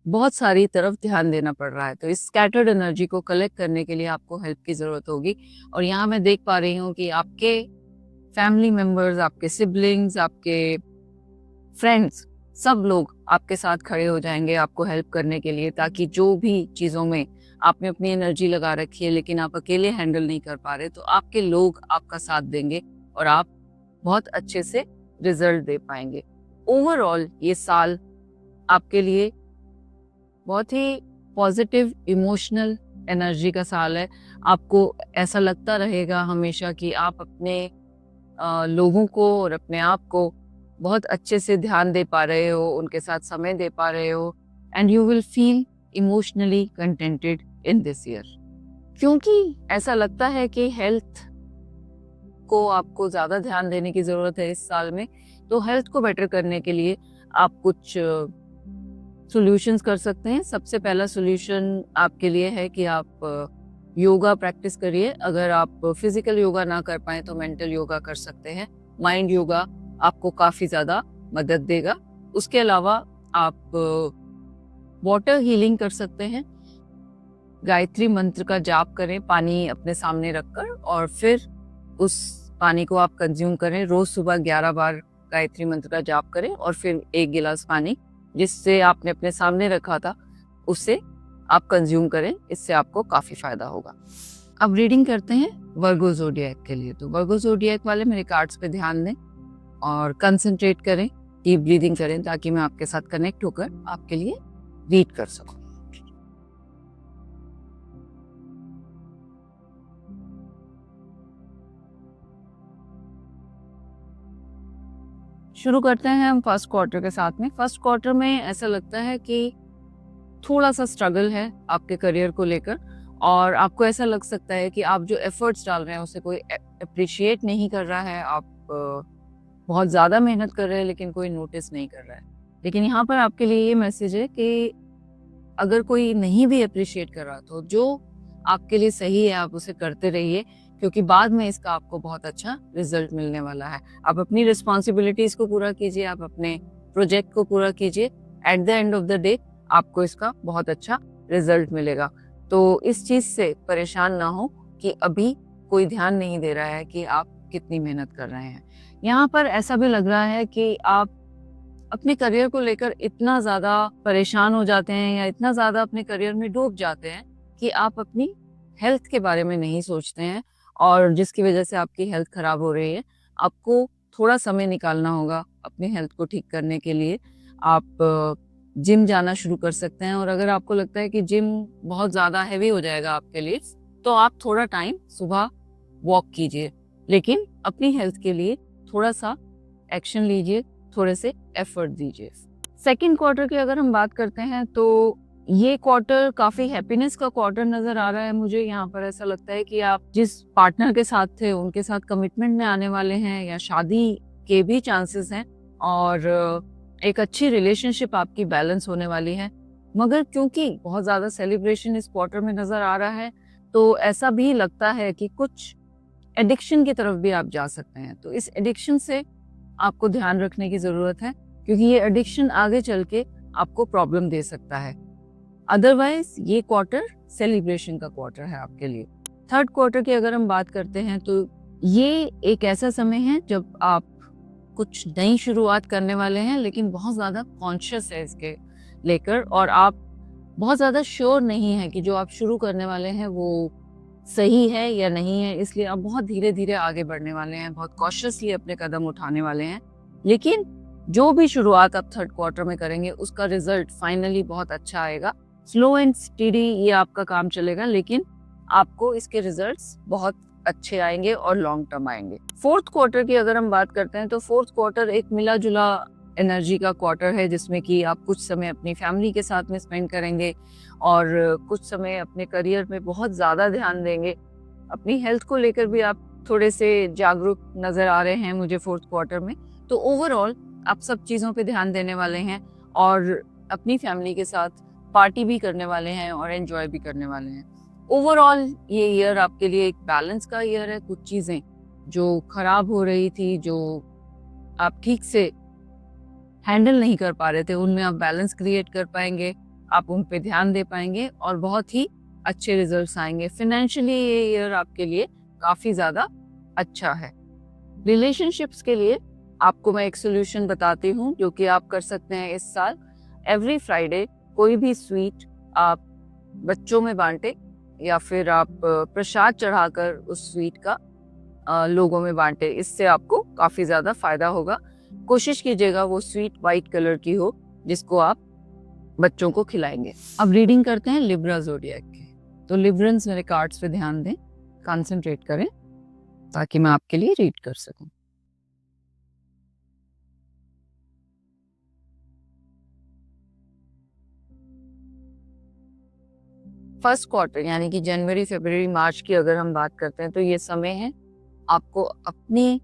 बहुत सारी तरफ ध्यान देना पड़ रहा है। तो इस स्कैटर्ड एनर्जी को कलेक्ट करने के लिए आपको हेल्प की ज़रूरत होगी। और यहाँ मैं देख पा रही हूँ कि आपके फैमिली मेंबर्स, आपके सिबलिंग्स, आपके फ्रेंड्स, सब लोग आपके साथ खड़े हो जाएंगे आपको हेल्प करने के लिए, ताकि जो भी चीज़ों में आपने अपनी एनर्जी लगा रखी है लेकिन आप अकेले हैंडल नहीं कर पा रहे, तो आपके लोग आपका साथ देंगे और आप बहुत अच्छे से रिजल्ट दे पाएंगे। ओवरऑल ये साल आपके लिए बहुत ही पॉजिटिव इमोशनल एनर्जी का साल है। आपको ऐसा लगता रहेगा हमेशा कि आप अपने लोगों को और अपने आप को बहुत अच्छे से ध्यान दे पा रहे हो, उनके साथ समय दे पा रहे हो, and you will feel emotionally contented in this year. क्योंकि ऐसा लगता है कि हेल्थ को आपको ज़्यादा ध्यान देने की ज़रूरत है इस साल में, तो हेल्थ को बेटर करने के लिए आप कुछ सॉल्यूशंस कर सकते हैं। सबसे पहला सॉल्यूशन आपके लिए है कि आप योगा प्रैक्टिस करिए। अगर आप फिजिकल योगा ना कर पाए तो मेंटल योगा कर सकते हैं। माइंड योगा आपको काफ़ी ज़्यादा मदद देगा। उसके अलावा आप वाटर हीलिंग कर सकते हैं। गायत्री मंत्र का जाप करें पानी अपने सामने रखकर, और फिर उस पानी को आप कंज्यूम करें। रोज सुबह 11 बार गायत्री मंत्र का जाप करें और फिर 1 गिलास पानी जिससे आपने अपने सामने रखा था उससे आप कंज्यूम करें। इससे आपको काफ़ी फायदा होगा। अब रीडिंग करते हैं वर्गो ज़ोडिएक के लिए। तो वर्गो ज़ोडिएक वाले मेरे कार्ड्स पे ध्यान दें और कंसंट्रेट करें, डीप ब्रीदिंग करें, ताकि मैं आपके साथ कनेक्ट होकर आपके लिए रीड कर सकूं। शुरू करते हैं हम फर्स्ट क्वार्टर के साथ में। फर्स्ट क्वार्टर में ऐसा लगता है कि थोड़ा सा स्ट्रगल है आपके करियर को लेकर, और आपको ऐसा लग सकता है कि आप जो एफर्ट्स डाल रहे हैं उसे कोई अप्रिशिएट नहीं कर रहा है। आप बहुत ज़्यादा मेहनत कर रहे हैं लेकिन कोई नोटिस नहीं कर रहा है। लेकिन यहाँ पर आपके लिए ये मैसेज है कि अगर कोई नहीं भी अप्रिशिएट कर रहा तो जो आपके लिए सही है आप उसे करते रहिए, क्योंकि बाद में इसका आपको बहुत अच्छा रिजल्ट मिलने वाला है। आप अपनी रिस्पॉन्सिबिलिटीज को पूरा कीजिए, आप अपने प्रोजेक्ट को पूरा कीजिए। At the end of the day आपको इसका बहुत अच्छा रिजल्ट मिलेगा। तो इस चीज से परेशान ना हो कि अभी कोई ध्यान नहीं दे रहा है कि आप कितनी मेहनत कर रहे हैं। यहाँ पर ऐसा भी लग रहा है कि आप अपने करियर को लेकर इतना ज़्यादा परेशान हो जाते हैं या इतना ज़्यादा अपने करियर में डूब जाते हैं कि आप अपनी हेल्थ के बारे में नहीं सोचते हैं, और जिसकी वजह से आपकी हेल्थ खराब हो रही है। आपको थोड़ा समय निकालना होगा अपनी हेल्थ को ठीक करने के लिए। आप जिम जाना शुरू कर सकते हैं, और अगर आपको लगता है कि जिम बहुत ज़्यादा हैवी हो जाएगा आपके लिए, तो आप थोड़ा टाइम सुबह वॉक कीजिए, लेकिन अपनी हेल्थ के लिए थोड़ा सा एक्शन लीजिए, थोड़े से एफर्ट दीजिए। सेकेंड क्वार्टर की अगर हम बात करते हैं तो ये क्वार्टर काफी हैप्पीनेस का क्वार्टर नजर आ रहा है मुझे। यहाँ पर ऐसा लगता है कि आप जिस पार्टनर के साथ थे उनके साथ कमिटमेंट में आने वाले हैं, या शादी के भी चांसेस हैं, और एक अच्छी रिलेशनशिप आपकी बैलेंस होने वाली है। मगर क्योंकि बहुत ज्यादा सेलिब्रेशन इस क्वार्टर में नजर आ रहा है, तो ऐसा भी लगता है कि कुछ एडिक्शन की तरफ भी आप जा सकते हैं। तो इस एडिक्शन से आपको ध्यान रखने की जरूरत है, क्योंकि ये एडिक्शन आगे चल के आपको प्रॉब्लम दे सकता है। अदरवाइज ये क्वार्टर सेलिब्रेशन का क्वार्टर है आपके लिए। थर्ड क्वार्टर की अगर हम बात करते हैं तो ये एक ऐसा समय है जब आप कुछ नई शुरुआत करने वाले हैं, लेकिन बहुत ज़्यादा कॉन्शियस है इसके लेकर, और आप बहुत ज़्यादा श्योर नहीं है कि जो आप शुरू करने वाले हैं वो सही है या नहीं है। इसलिए आप बहुत धीरे धीरे आगे बढ़ने वाले हैं, बहुत कॉशियसली अपने कदम उठाने वाले हैं। लेकिन जो भी शुरुआत आप थर्ड क्वार्टर में करेंगे उसका रिजल्ट फाइनली बहुत अच्छा आएगा। स्लो एंड स्टीडी ये आपका काम चलेगा, लेकिन आपको इसके रिजल्ट्स बहुत अच्छे आएंगे और लॉन्ग टर्म आएंगे। फोर्थ क्वार्टर की अगर हम बात करते हैं तो फोर्थ क्वार्टर एक मिला जुला एनर्जी का क्वार्टर है, जिसमें कि आप कुछ समय अपनी फैमिली के साथ में स्पेंड करेंगे और कुछ समय अपने करियर में बहुत ज़्यादा ध्यान देंगे। अपनी हेल्थ को लेकर भी आप थोड़े से जागरूक नज़र आ रहे हैं मुझे फोर्थ क्वार्टर में। तो ओवरऑल आप सब चीज़ों पे ध्यान देने वाले हैं और अपनी फैमिली के साथ पार्टी भी करने वाले हैं और एंजॉय भी करने वाले हैं। ओवरऑल ये ईयर आपके लिए एक बैलेंस का ईयर है। कुछ चीज़ें जो खराब हो रही थी, जो आप ठीक से हैंडल नहीं कर पा रहे थे, उनमें आप बैलेंस क्रिएट कर पाएंगे, आप उन पे ध्यान दे पाएंगे और बहुत ही अच्छे रिजल्ट्स आएंगे। फिनेंशियली ये ईयर आपके लिए काफ़ी ज़्यादा अच्छा है। रिलेशनशिप्स के लिए आपको मैं एक सोल्यूशन बताती हूँ जो कि आप कर सकते हैं इस साल। एवरी फ्राइडे कोई भी स्वीट आप बच्चों में बांटे या फिर आप प्रसाद चढ़ाकर उस स्वीट का लोगों में बांटे। इससे आपको काफी ज्यादा फायदा होगा। कोशिश कीजिएगा वो स्वीट वाइट कलर की हो जिसको आप बच्चों को खिलाएंगे। अब रीडिंग करते हैं लिब्रा ज़ोडिएक की। तो लिब्रंस मेरे कार्ड्स पे ध्यान दें, कंसंट्रेट करें ताकि मैं आपके लिए रीड कर सकूं। फर्स्ट क्वार्टर यानी कि जनवरी, फरवरी, मार्च की अगर हम बात करते हैं तो ये समय है आपको अपनी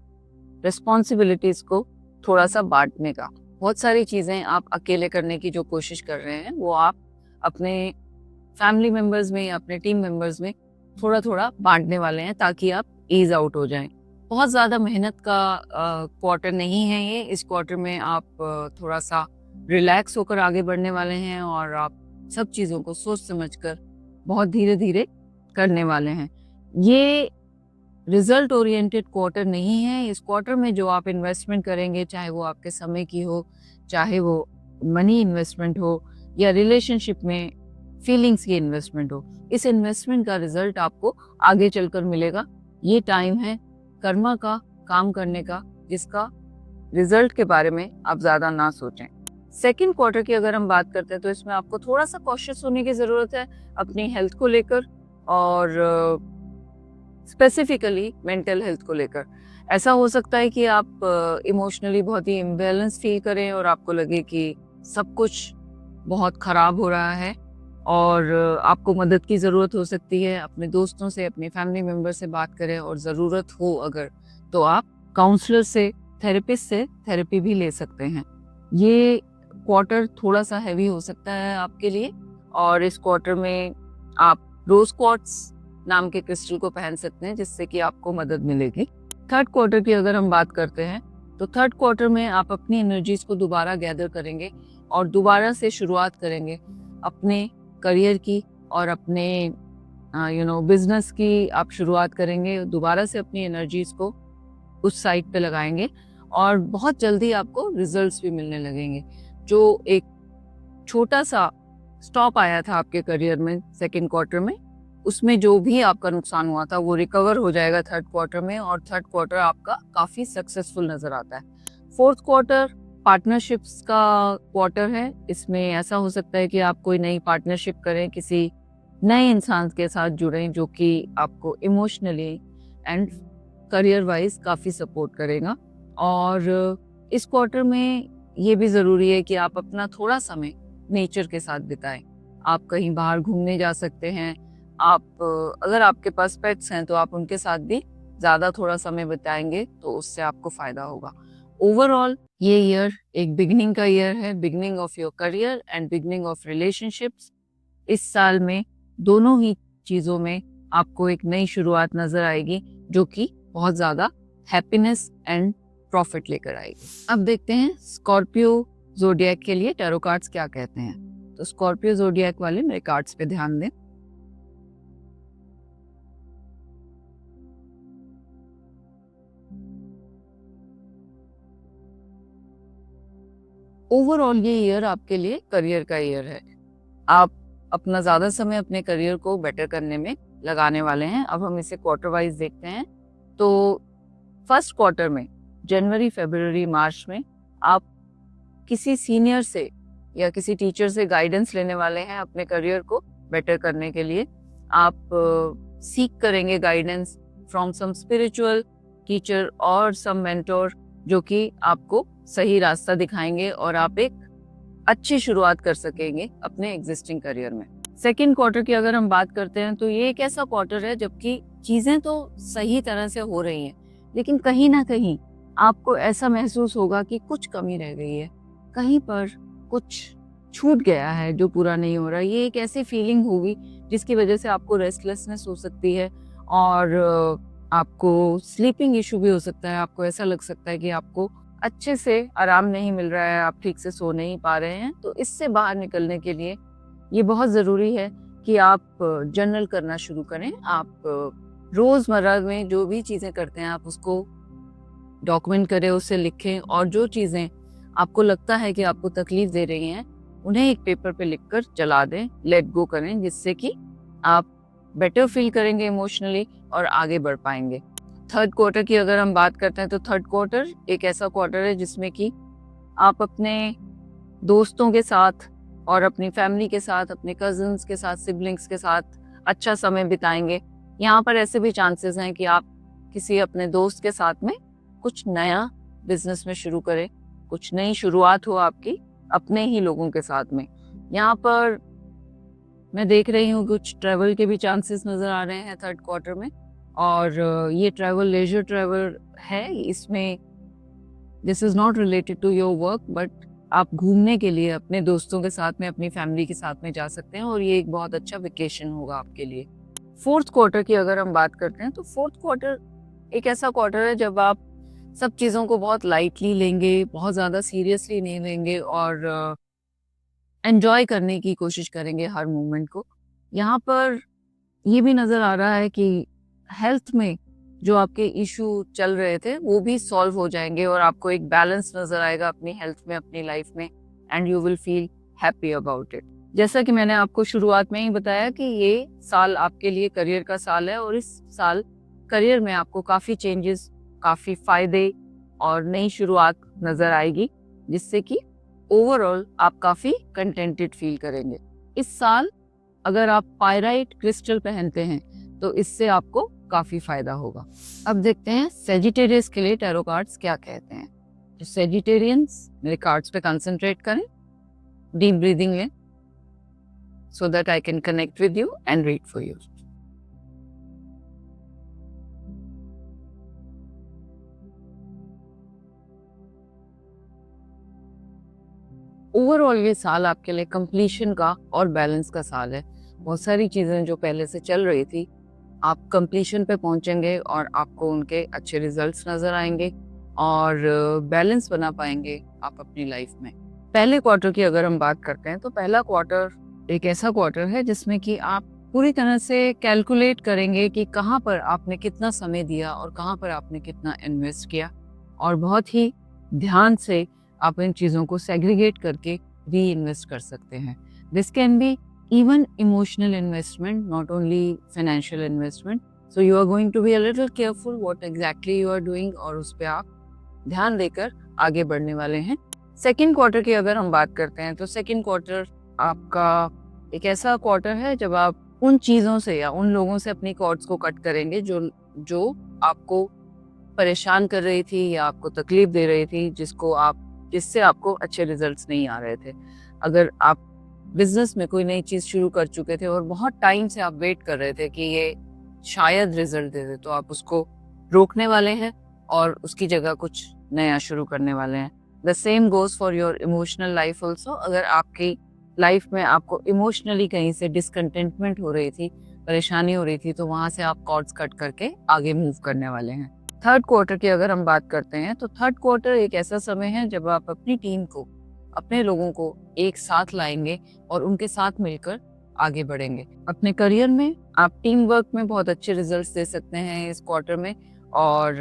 रिस्पॉन्सिबिलिटीज को थोड़ा सा बांटने का। बहुत सारी चीजें आप अकेले करने की जो कोशिश कर रहे हैं वो आप अपने फैमिली मेंबर्स में या अपने टीम मेंबर्स में थोड़ा थोड़ा बांटने वाले हैं ताकि आप ईज आउट हो जाएं। बहुत ज़्यादा मेहनत का क्वार्टर नहीं है ये। इस क्वार्टर में आप थोड़ा सा रिलैक्स होकर आगे बढ़ने वाले हैं और आप सब चीज़ों को सोच समझकर बहुत धीरे धीरे करने वाले हैं। ये रिजल्ट ओरिएंटेड क्वार्टर नहीं है। इस क्वार्टर में जो आप इन्वेस्टमेंट करेंगे, चाहे वो आपके समय की हो, चाहे वो मनी इन्वेस्टमेंट हो या रिलेशनशिप में फीलिंग्स की इन्वेस्टमेंट हो, इस इन्वेस्टमेंट का रिजल्ट आपको आगे चलकर मिलेगा। ये टाइम है कर्मा का, काम करने का, जिसका रिजल्ट के बारे में आप ज्यादा ना सोचें। सेकेंड क्वार्टर की अगर हम बात करते हैं तो इसमें आपको थोड़ा सा कॉशियस होने की जरूरत है अपनी हेल्थ को लेकर और स्पेसिफिकली मेंटल हेल्थ को लेकर। ऐसा हो सकता है कि आप इमोशनली बहुत ही इम्बैलेंस फील करें और आपको लगे कि सब कुछ बहुत खराब हो रहा है और आपको मदद की ज़रूरत हो सकती है। अपने दोस्तों से, अपने फैमिली मेम्बर से बात करें और ज़रूरत हो अगर तो आप काउंसलर से, थेरेपिस्ट से थेरेपी भी ले सकते हैं। ये क्वार्टर थोड़ा सा हैवी हो सकता है आपके लिए और इस क्वार्टर में आप रोज क्वार्ट्स नाम के क्रिस्टल को पहन सकते हैं जिससे कि आपको मदद मिलेगी। थर्ड क्वार्टर की अगर हम बात करते हैं तो थर्ड क्वार्टर में आप अपनी एनर्जीज को दोबारा गैदर करेंगे और दोबारा से शुरुआत करेंगे अपने करियर की और अपने बिजनेस की आप शुरुआत करेंगे। दोबारा से अपनी एनर्जीज को उस साइड पे लगाएंगे और बहुत जल्दी आपको रिजल्ट्स भी मिलने लगेंगे। जो एक छोटा सा स्टॉप आया था आपके करियर में सेकेंड क्वार्टर में, उसमें जो भी आपका नुकसान हुआ था वो रिकवर हो जाएगा थर्ड क्वार्टर में और थर्ड क्वार्टर आपका काफी सक्सेसफुल नजर आता है। फोर्थ क्वार्टर पार्टनरशिप्स का क्वार्टर है। इसमें ऐसा हो सकता है कि आप कोई नई पार्टनरशिप करें, किसी नए इंसान के साथ जुड़ें जो कि आपको इमोशनली एंड करियर वाइज काफ़ी सपोर्ट करेगा। और इस क्वार्टर में ये भी ज़रूरी है कि आप अपना थोड़ा समय नेचर के साथ बिताएं। आप कहीं बाहर घूमने जा सकते हैं। आप अगर आपके पास पेट्स हैं तो आप उनके साथ भी ज़्यादा थोड़ा समय बिताएंगे तो उससे आपको फ़ायदा होगा। ओवरऑल ये ईयर एक बिगनिंग का ईयर है, beginning of your career and beginning of relationships. इस साल में दोनों ही चीज़ों में आपको एक नई शुरुआत नजर आएगी जो कि बहुत ज़्यादा हैप्पीनेस एंड प्रॉफिट लेकर आएगी। अब देखते हैं स्कॉर्पियो ज़ोडिएक के लिए टैरो कार्ड्स क्या कहते हैं। तो स्कॉर्पियो ज़ोडिएक वाले मेरे कार्ड्स पे ध्यान दें। ओवरऑल ये ईयर आपके लिए करियर का ईयर है। आप अपना ज्यादा समय अपने करियर को बेटर करने में लगाने वाले हैं। अब हम इसे क्वार्टर वाइज देखते हैं। तो फर्स्ट क्वार्टर में जनवरी, फरवरी, मार्च में आप किसी सीनियर से या किसी टीचर से गाइडेंस लेने वाले हैं अपने करियर को बेटर करने के लिए। आप सीख करेंगे guidance from some spiritual teacher और सम मेंटोर जो कि आपको सही रास्ता दिखाएंगे और आप एक अच्छी शुरुआत कर सकेंगे अपने एग्जिस्टिंग करियर में। सेकेंड क्वार्टर की अगर हम बात करते हैं तो ये एक ऐसा क्वार्टर है जबकि चीजें तो सही तरह से हो रही हैं लेकिन कहीं ना कहीं आपको ऐसा महसूस होगा कि कुछ कमी रह गई है, कहीं पर कुछ छूट गया है जो पूरा नहीं हो रहा। ये एक ऐसी फीलिंग होगी जिसकी वजह से आपको रेस्टलेसनेस हो सकती है और आपको स्लीपिंग इशू भी हो सकता है। आपको ऐसा लग सकता है कि आपको अच्छे से आराम नहीं मिल रहा है, आप ठीक से सो नहीं पा रहे हैं। तो इससे बाहर निकलने के लिए ये बहुत ज़रूरी है कि आप जर्नल करना शुरू करें। आप रोज़मर्रा में जो भी चीज़ें करते हैं आप उसको डॉक्यूमेंट करें, उसे लिखें और जो चीज़ें आपको लगता है कि आपको तकलीफ दे रही हैं उन्हें एक पेपर पे लिखकर जला दें, लेट गो करें, जिससे कि आप बेटर फील करेंगे इमोशनली और आगे बढ़ पाएंगे। थर्ड क्वार्टर की अगर हम बात करते हैं तो थर्ड क्वार्टर एक ऐसा क्वार्टर है जिसमें कि आप अपने दोस्तों के साथ और अपनी फैमिली के साथ, अपने कजिन्स के साथ, सिबलिंग्स के साथ अच्छा समय बिताएंगे। यहाँ पर ऐसे भी चांसेस हैं कि आप किसी अपने दोस्त के साथ में कुछ नया बिजनेस में शुरू करें, कुछ नई शुरुआत हो आपकी अपने ही लोगों के साथ में। यहाँ पर मैं देख रही हूँ कुछ ट्रैवल के भी चांसेस नज़र आ रहे हैं थर्ड क्वार्टर में, और ये ट्रैवल लेजर ट्रैवल है। इसमें this is not related to your work, but आप घूमने के लिए अपने दोस्तों के साथ में, अपनी फैमिली के साथ में जा सकते हैं और ये एक बहुत अच्छा वेकेशन होगा आपके लिए। फोर्थ क्वार्टर की अगर हम बात करते हैं तो फोर्थ क्वार्टर एक ऐसा क्वार्टर है जब आप सब चीज़ों को बहुत लाइटली लेंगे, बहुत ज़्यादा सीरियसली नहीं लेंगे और एंजॉय करने की कोशिश करेंगे हर मोमेंट को। यहाँ पर ये भी नज़र आ रहा है कि हेल्थ में जो आपके इशू चल रहे थे वो भी सॉल्व हो जाएंगे और आपको एक बैलेंस नज़र आएगा अपनी हेल्थ में, अपनी लाइफ में, and you will feel happy about it. जैसा कि मैंने आपको शुरुआत में ही बताया कि ये साल आपके लिए करियर का साल है और इस साल करियर में आपको काफ़ी चेंजेस, काफ़ी फायदे और नई शुरुआत नज़र आएगी, जिससे कि ओवरऑल आप काफ़ी कंटेंटेड फील करेंगे। इस साल अगर आप पायराइट क्रिस्टल पहनते हैं तो इससे आपको काफ़ी फायदा होगा। अब देखते हैं सेजिटेरियंस के लिए टैरो कार्ड्स क्या कहते हैं। तो सेजिटेरियंस मेरे कार्ड्स पे कंसंट्रेट करें, डीप ब्रीदिंग लें, so that I can connect with you and read for you. Overall ये साल आपके लिए कंप्लीशन का और बैलेंस का साल है। बहुत सारी चीज़ें जो पहले से चल रही थी आप कंप्लीशन पे पहुंचेंगे और आपको उनके अच्छे रिजल्ट्स नज़र आएंगे और बैलेंस बना पाएंगे आप अपनी लाइफ में। पहले क्वार्टर की अगर हम बात करते हैं तो पहला क्वार्टर एक ऐसा क्वार्टर है जिसमें कि आप पूरी तरह से कैलकुलेट करेंगे कि कहाँ पर आपने कितना समय दिया और कहाँ पर आपने कितना इन्वेस्ट किया, और बहुत ही ध्यान से आप इन चीज़ों को सेग्रीगेट करके री इन्वेस्ट कर सकते हैं। This can be even emotional investment, not only financial investment. So you are going to be a little careful what exactly you are doing और उस पर आप ध्यान देकर आगे बढ़ने वाले हैं। सेकेंड क्वार्टर की अगर हम बात करते हैं तो सेकेंड क्वार्टर आपका एक ऐसा क्वार्टर है जब आप उन चीज़ों से या उन लोगों से अपनी कॉर्ड्स को कट करेंगे जो आपको परेशान कर रही थी या आपको तकलीफ दे रही थी, जिससे आपको अच्छे रिजल्ट्स नहीं आ रहे थे। अगर आप बिजनेस में कोई नई चीज़ शुरू कर चुके थे और बहुत टाइम से आप वेट कर रहे थे कि ये शायद रिजल्ट दे दे, तो आप उसको रोकने वाले हैं और उसकी जगह कुछ नया शुरू करने वाले हैं। The same goes for your emotional life also. अगर आपकी लाइफ में आपको इमोशनली कहीं से डिसकंटेंटमेंट हो रही थी, परेशानी हो रही थी, तो वहाँ से आप कॉर्ड्स कट करके आगे मूव करने वाले हैं। थर्ड क्वार्टर की अगर हम बात करते हैं तो थर्ड क्वार्टर एक ऐसा समय है जब आप अपनी टीम को, अपने लोगों को एक साथ लाएंगे और उनके साथ मिलकर आगे बढ़ेंगे। अपने करियर में आप टीम वर्क में बहुत अच्छे रिजल्ट्स दे सकते हैं इस क्वार्टर में, और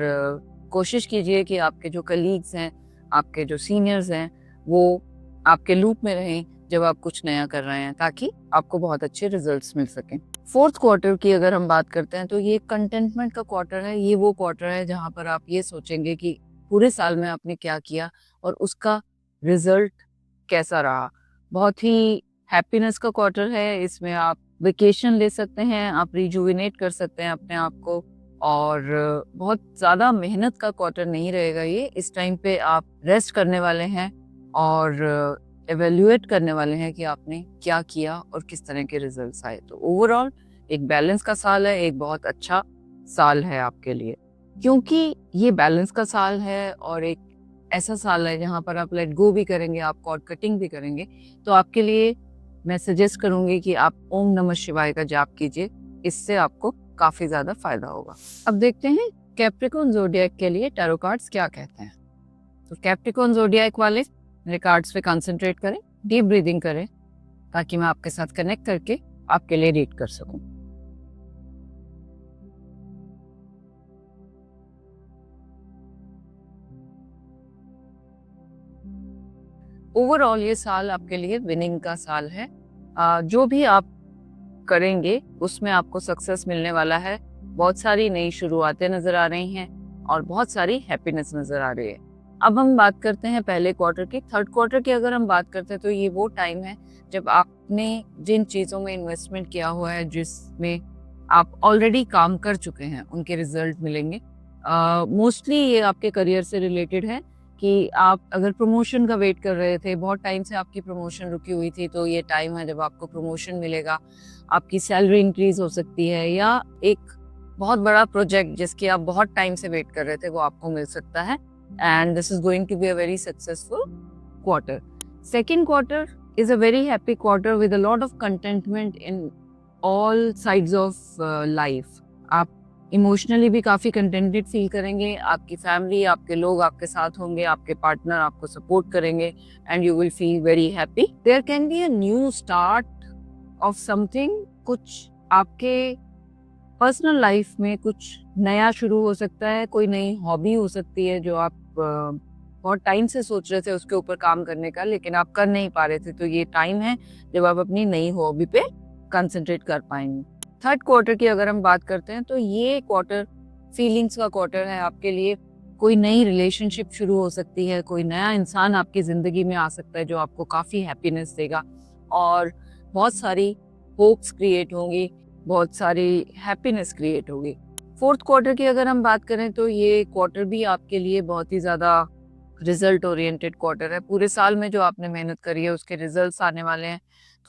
कोशिश कीजिए कि आपके जो कलीग्स हैं, आपके जो सीनियर्स हैं, वो आपके लूप में रहें जब आप कुछ नया कर रहे हैं, ताकि आपको बहुत अच्छे रिजल्ट्स मिल सकें। फोर्थ क्वार्टर की अगर हम बात करते हैं तो ये कंटेंटमेंट का क्वार्टर है। ये वो क्वार्टर है जहाँ पर आप ये सोचेंगे कि पूरे साल में आपने क्या किया और उसका रिजल्ट कैसा रहा। बहुत ही हैप्पीनेस का क्वार्टर है। इसमें आप वेकेशन ले सकते हैं, आप रिजुविनेट कर सकते हैं अपने आप को, और बहुत ज़्यादा मेहनत का क्वार्टर नहीं रहेगा ये। इस टाइम पे आप रेस्ट करने वाले हैं और एवेल्युएट करने वाले हैं कि आपने क्या किया और किस तरह के रिजल्ट्स आए। तो ओवरऑल एक बैलेंस का साल है, एक बहुत अच्छा साल है आपके लिए। क्योंकि ये बैलेंस का साल है और एक ऐसा साल है जहाँ पर आप लेट गो भी करेंगे, आप कॉर्ड कटिंग भी करेंगे, तो आपके लिए मैं सजेस्ट करूंगी कि आप ओम नमः शिवाय का जाप कीजिए। इससे आपको काफी ज्यादा फायदा होगा। अब देखते हैं कैप्रिकॉर्न ज़ोडिएक के लिए टैरो कार्ड्स क्या कहते हैं। तो कैप्रिकॉर्न ज़ोडिएक वाले मेरे कार्ड्स पे कंसंट्रेट करें, डीप ब्रीदिंग करें, ताकि मैं आपके साथ कनेक्ट करके आपके लिए रीड कर सकूं। ओवरऑल ये साल आपके लिए विनिंग का साल है। जो भी आप करेंगे उसमें आपको सक्सेस मिलने वाला है। बहुत सारी नई शुरुआतें नजर आ रही हैं और बहुत सारी हैप्पीनेस नजर आ रही है। अब हम बात करते हैं पहले क्वार्टर की। थर्ड क्वार्टर की अगर हम बात करते हैं तो ये वो टाइम है जब आपने जिन चीज़ों में इन्वेस्टमेंट किया हुआ है, जिसमें आप ऑलरेडी काम कर चुके हैं, उनके रिजल्ट मिलेंगे। मोस्टली ये आपके करियर से रिलेटेड है कि आप अगर प्रमोशन का वेट कर रहे थे, बहुत टाइम से आपकी प्रमोशन रुकी हुई थी, तो ये टाइम है जब आपको प्रमोशन मिलेगा। आपकी सैलरी इंक्रीज हो सकती है, या एक बहुत बड़ा प्रोजेक्ट जिसकी आप बहुत टाइम से वेट कर रहे थे वो आपको मिल सकता है। And this is going to be a very successful quarter. Second quarter is a very happy quarter with a lot of contentment in all sides of life. आप इमोशनली भी काफ़ी कंटेंटेड फील करेंगे। आपकी फैमिली, आपके लोग आपके साथ होंगे, आपके पार्टनर आपको सपोर्ट करेंगे and you will feel very happy. There can be a new start of something. कुछ आपके पर्सनल लाइफ में कुछ नया शुरू हो सकता है, कोई नई हॉबी हो सकती है जो आप बहुत टाइम से सोच रहे थे उसके ऊपर काम करने का, लेकिन आप कर नहीं पा रहे थे। तो ये टाइम है जब आप अपनी नई हॉबी पे कंसंट्रेट कर पाएंगे। थर्ड क्वार्टर की अगर हम बात करते हैं तो ये क्वार्टर फीलिंग्स का क्वार्टर है आपके लिए। कोई नई रिलेशनशिप शुरू हो सकती है, कोई नया इंसान आपकी जिंदगी में आ सकता है जो आपको काफी हैप्पीनेस देगा और बहुत सारी होप्स क्रिएट होंगी, बहुत सारी हैप्पीनेस क्रिएट होगी। फोर्थ क्वार्टर की अगर हम बात करें तो ये क्वार्टर भी आपके लिए बहुत ही ज्यादा रिजल्ट ओरिएंटेड क्वार्टर है। पूरे साल में जो आपने मेहनत करी है उसके रिजल्ट्स आने वाले हैं।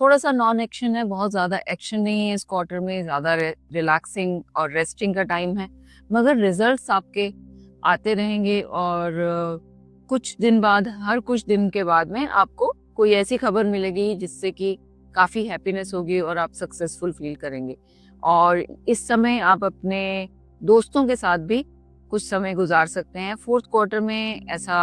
थोड़ा सा नॉन एक्शन है, बहुत ज़्यादा एक्शन नहीं है इस क्वार्टर में, ज़्यादा रिलैक्सिंग और रेस्टिंग का टाइम है, मगर रिजल्ट्स आपके आते रहेंगे। और कुछ दिन बाद, हर कुछ दिन के बाद में आपको कोई ऐसी खबर मिलेगी जिससे कि काफ़ी हैप्पीनेस होगी और आप सक्सेसफुल फील करेंगे। और इस समय आप अपने दोस्तों के साथ भी कुछ समय गुजार सकते हैं। फोर्थ क्वार्टर में ऐसा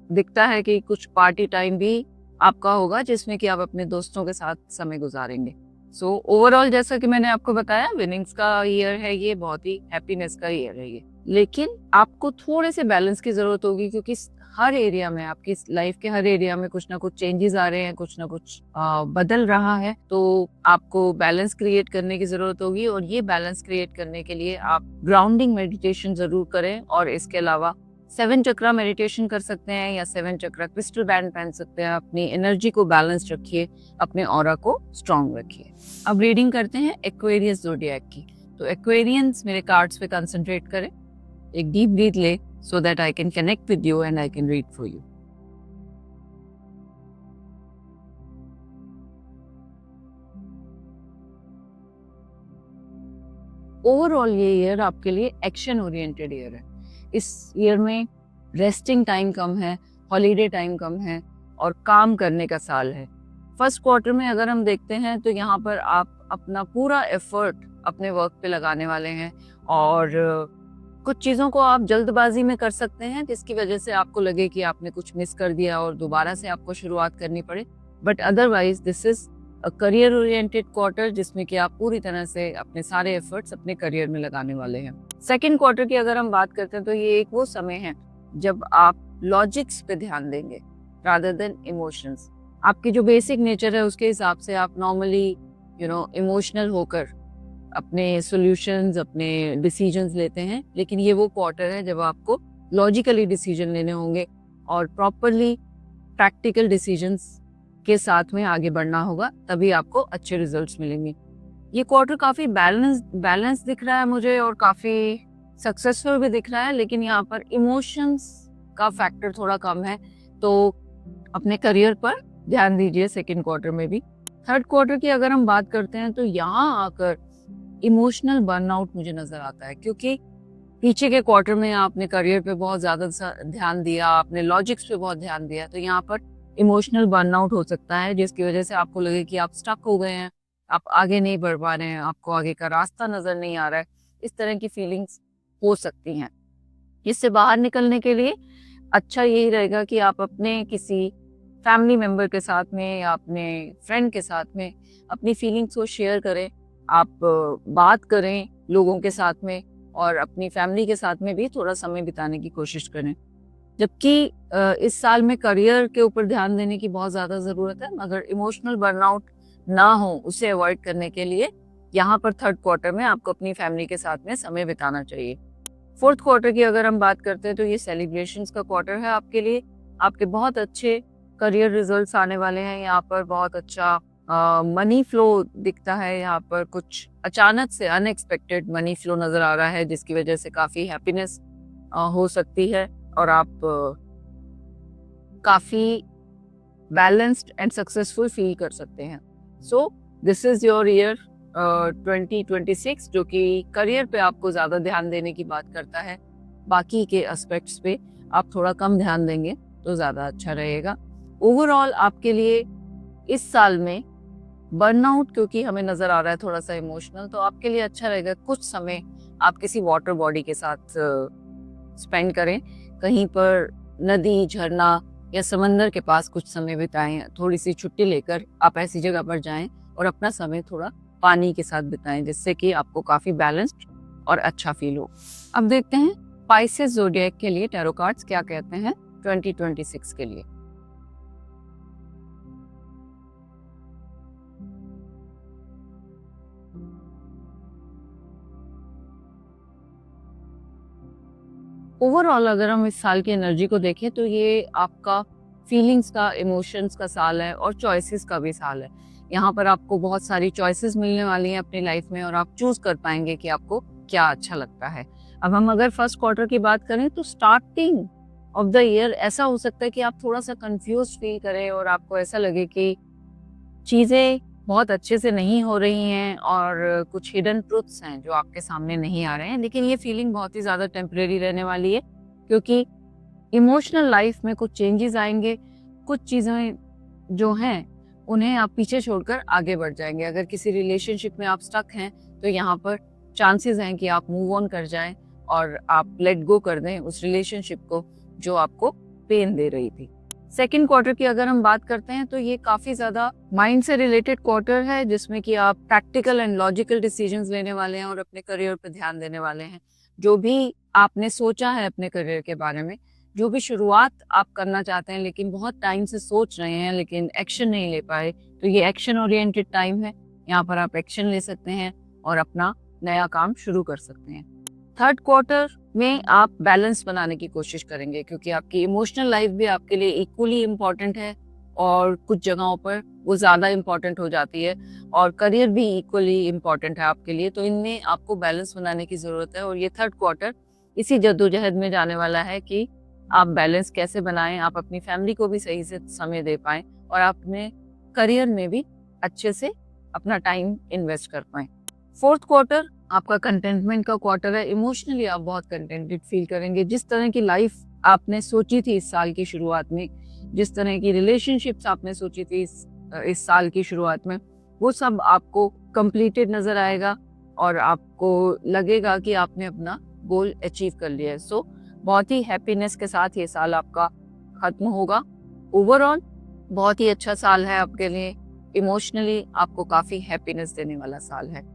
दिखता है कि कुछ पार्टी टाइम भी आपका होगा जिसमें कि आप अपने दोस्तों के साथ समय गुजारेंगे। सो ओवरऑल जैसा कि मैंने आपको बताया, विनिंग्स का ईयर है ये, बहुत ही हैप्पीनेस का ईयर है ये। लेकिन आपको थोड़े से बैलेंस की जरूरत होगी क्योंकि हर एरिया में, आपकी लाइफ के हर एरिया में कुछ ना कुछ चेंजेस आ रहे हैं, कुछ ना कुछ बदल रहा है। तो आपको बैलेंस क्रिएट करने की जरूरत होगी और ये बैलेंस क्रिएट करने के लिए आप ग्राउंडिंग मेडिटेशन जरूर करें। और इसके अलावा 7 चक्रा मेडिटेशन कर सकते हैं या 7 चक्रा क्रिस्टल बैंड पहन सकते हैं। अपनी एनर्जी को बैलेंस रखिए, अपने ऑरा को स्ट्रांग रखिए। अब रीडिंग करते हैं एक्वेरियस ज़ोडिएक की। तो एक्वेरियंस मेरे कार्ड्स पे कंसंट्रेट करें, एक डीप ब्रीथ ले so that I can connect with you and I can read for you. Overall ये ईयर आपके लिए एक्शन ओरिएंटेड ईयर है। इस ईयर में रेस्टिंग टाइम कम है, हॉलीडे टाइम कम है और काम करने का साल है। फर्स्ट क्वार्टर में अगर हम देखते हैं तो यहाँ पर आप अपना पूरा एफर्ट अपने वर्क पे लगाने वाले हैं और कुछ चीज़ों को आप जल्दबाजी में कर सकते हैं जिसकी वजह से आपको लगे कि आपने कुछ मिस कर दिया और दोबारा से आपको शुरुआत करनी पड़े। But otherwise this is a career oriented quarter जिसमें कि आप पूरी तरह से अपने सारे एफर्ट्स अपने करियर में लगाने वाले हैं। सेकेंड क्वार्टर की अगर हम बात करते हैं तो ये एक वो समय है जब आप लॉजिक्स पे ध्यान देंगे रादर देन इमोशंस। आपकी जो बेसिक नेचर है उसके हिसाब से आप नॉर्मली इमोशनल होकर अपने सॉल्यूशंस, अपने डिसीजंस लेते हैं, लेकिन ये वो क्वार्टर है जब आपको लॉजिकली डिसीजन लेने होंगे और प्रॉपरली प्रैक्टिकल डिसीजंस के साथ में आगे बढ़ना होगा, तभी आपको अच्छे रिजल्ट्स मिलेंगे। ये क्वार्टर काफ़ी बैलेंस दिख रहा है मुझे और काफ़ी सक्सेसफुल भी दिख रहा है, लेकिन यहाँ पर इमोशंस का फैक्टर थोड़ा कम है, तो अपने करियर पर ध्यान दीजिए सेकेंड क्वार्टर में भी। थर्ड क्वार्टर की अगर हम बात करते हैं तो यहाँ आकर इमोशनल बर्नआउट मुझे नजर आता है, क्योंकि पीछे के क्वार्टर में आपने करियर पे बहुत ज्यादा ध्यान दिया, आपने लॉजिक्स पे बहुत ध्यान दिया, तो यहाँ पर इमोशनल बर्नआउट हो सकता है जिसकी वजह से आपको लगे कि आप स्टक हो गए हैं, आप आगे नहीं बढ़ पा रहे हैं, आपको आगे का रास्ता नजर नहीं आ रहा है। इस तरह की फीलिंग्स हो सकती हैं। इससे बाहर निकलने के लिए अच्छा यही रहेगा कि आप अपने किसी फैमिली मेम्बर के साथ में या अपने फ्रेंड के साथ में अपनी फीलिंग्स को शेयर करें, आप बात करें लोगों के साथ में और अपनी फैमिली के साथ में भी थोड़ा समय बिताने की कोशिश करें। जबकि इस साल में करियर के ऊपर ध्यान देने की बहुत ज़्यादा ज़रूरत है, मगर इमोशनल बर्नआउट ना हो उसे अवॉइड करने के लिए यहाँ पर थर्ड क्वार्टर में आपको अपनी फैमिली के साथ में समय बिताना चाहिए। फोर्थ क्वार्टर की अगर हम बात करते हैं तो ये सेलिब्रेशंस का क्वार्टर है आपके लिए। आपके बहुत अच्छे करियर रिजल्ट्स आने वाले हैं, यहाँ पर बहुत अच्छा मनी फ्लो दिखता है, यहाँ पर कुछ अचानक से अनएक्सपेक्टेड मनी फ्लो नज़र आ रहा है जिसकी वजह से काफ़ी हैप्पीनेस हो सकती है और आप काफ़ी बैलेंस्ड एंड सक्सेसफुल फील कर सकते हैं। So this is your year 2026 जो कि करियर पे आपको ज़्यादा ध्यान देने की बात करता है। बाकी के एस्पेक्ट्स पे आप थोड़ा कम ध्यान देंगे तो ज़्यादा अच्छा रहेगा। ओवरऑल आपके लिए इस साल में बर्नआउट क्योंकि हमें नज़र आ रहा है थोड़ा सा इमोशनल, तो आपके लिए अच्छा रहेगा कुछ समय आप किसी वाटर बॉडी के साथ स्पेंड करें। कहीं पर नदी, झरना या समंदर के पास कुछ समय बिताएं। थोड़ी सी छुट्टी लेकर आप ऐसी जगह पर जाएं और अपना समय थोड़ा पानी के साथ बिताएं, जिससे कि आपको काफ़ी बैलेंस्ड और अच्छा फील हो। अब देखते हैं पाइसेस ज़ोडिएक के लिए टैरो कार्ड्स क्या कहते हैं 2026 के लिए। ओवरऑल अगर हम इस साल की एनर्जी को देखें तो ये आपका फीलिंग्स का, इमोशंस का साल है और चॉइसेस का भी साल है। यहाँ पर आपको बहुत सारी चॉइसेस मिलने वाली हैं अपनी लाइफ में और आप चूज कर पाएंगे कि आपको क्या अच्छा लगता है। अब हम अगर फर्स्ट क्वार्टर की बात करें तो स्टार्टिंग ऑफ द ईयर ऐसा हो सकता है कि आप थोड़ा सा कंफ्यूज फील करें और आपको ऐसा लगे कि चीज़ें बहुत अच्छे से नहीं हो रही हैं और कुछ हिडन ट्रुथ्स हैं जो आपके सामने नहीं आ रहे हैं। लेकिन ये फीलिंग बहुत ही ज़्यादा टेम्परेरी रहने वाली है, क्योंकि इमोशनल लाइफ में कुछ चेंजेस आएंगे। कुछ चीज़ें जो हैं उन्हें आप पीछे छोड़कर आगे बढ़ जाएंगे। अगर किसी रिलेशनशिप में आप स्टक हैं तो यहाँ पर चांसेस हैं कि आप मूव ऑन कर जाएं और आप लेट गो कर दें उस रिलेशनशिप को जो आपको पेन दे रही थी। सेकेंड क्वार्टर की अगर हम बात करते हैं तो ये काफ़ी ज़्यादा माइंड से रिलेटेड क्वार्टर है, जिसमें कि आप प्रैक्टिकल एंड लॉजिकल डिसीजंस लेने वाले हैं और अपने करियर पर ध्यान देने वाले हैं। जो भी आपने सोचा है अपने करियर के बारे में, जो भी शुरुआत आप करना चाहते हैं लेकिन बहुत टाइम से सोच रहे हैं लेकिन एक्शन नहीं ले पाए, तो ये एक्शन ओरिएंटेड टाइम है। यहाँ पर आप एक्शन ले सकते हैं और अपना नया काम शुरू कर सकते हैं। थर्ड क्वार्टर में आप बैलेंस बनाने की कोशिश करेंगे, क्योंकि आपकी इमोशनल लाइफ भी आपके लिए इक्वली इम्पॉर्टेंट है और कुछ जगहों पर वो ज़्यादा इम्पॉर्टेंट हो जाती है और करियर भी इक्वली इम्पॉर्टेंट है आपके लिए। तो इनमें आपको बैलेंस बनाने की ज़रूरत है और ये थर्ड क्वार्टर इसी जद्दोजहद में जाने वाला है कि आप बैलेंस कैसे बनाएं, आप अपनी फैमिली को भी सही से समय दे पाएं और आप अपने करियर में भी अच्छे से अपना टाइम इन्वेस्ट कर पाएं। फोर्थ क्वार्टर आपका कंटेंटमेंट का क्वार्टर है। इमोशनली आप बहुत कंटेंटेड फील करेंगे। जिस तरह की लाइफ आपने सोची थी इस साल की शुरुआत में, जिस तरह की रिलेशनशिप्स आपने सोची थी इस साल की शुरुआत में, वो सब आपको कंप्लीटेड नजर आएगा और आपको लगेगा कि आपने अपना गोल अचीव कर लिया है। सो बहुत ही हैप्पीनेस के साथ ये साल आपका खत्म होगा। ओवरऑल बहुत ही अच्छा साल है आपके लिए। इमोशनली आपको काफ़ी हैप्पीनेस देने वाला साल है।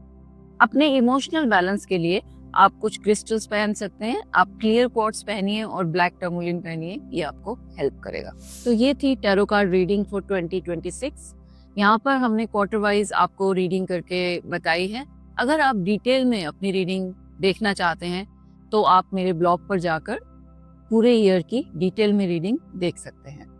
अपने इमोशनल बैलेंस के लिए आप कुछ क्रिस्टल्स पहन सकते हैं। आप क्लियर क्वार्ट्ज पहनिए और ब्लैक टर्मोलिन पहनिए, ये आपको हेल्प करेगा। तो ये थी टैरो कार्ड रीडिंग फॉर 2026। यहाँ पर हमने क्वार्टर वाइज आपको रीडिंग करके बताई है। अगर आप डिटेल में अपनी रीडिंग देखना चाहते हैं तो आप मेरे ब्लॉग पर जाकर पूरे ईयर की डिटेल में रीडिंग देख सकते हैं।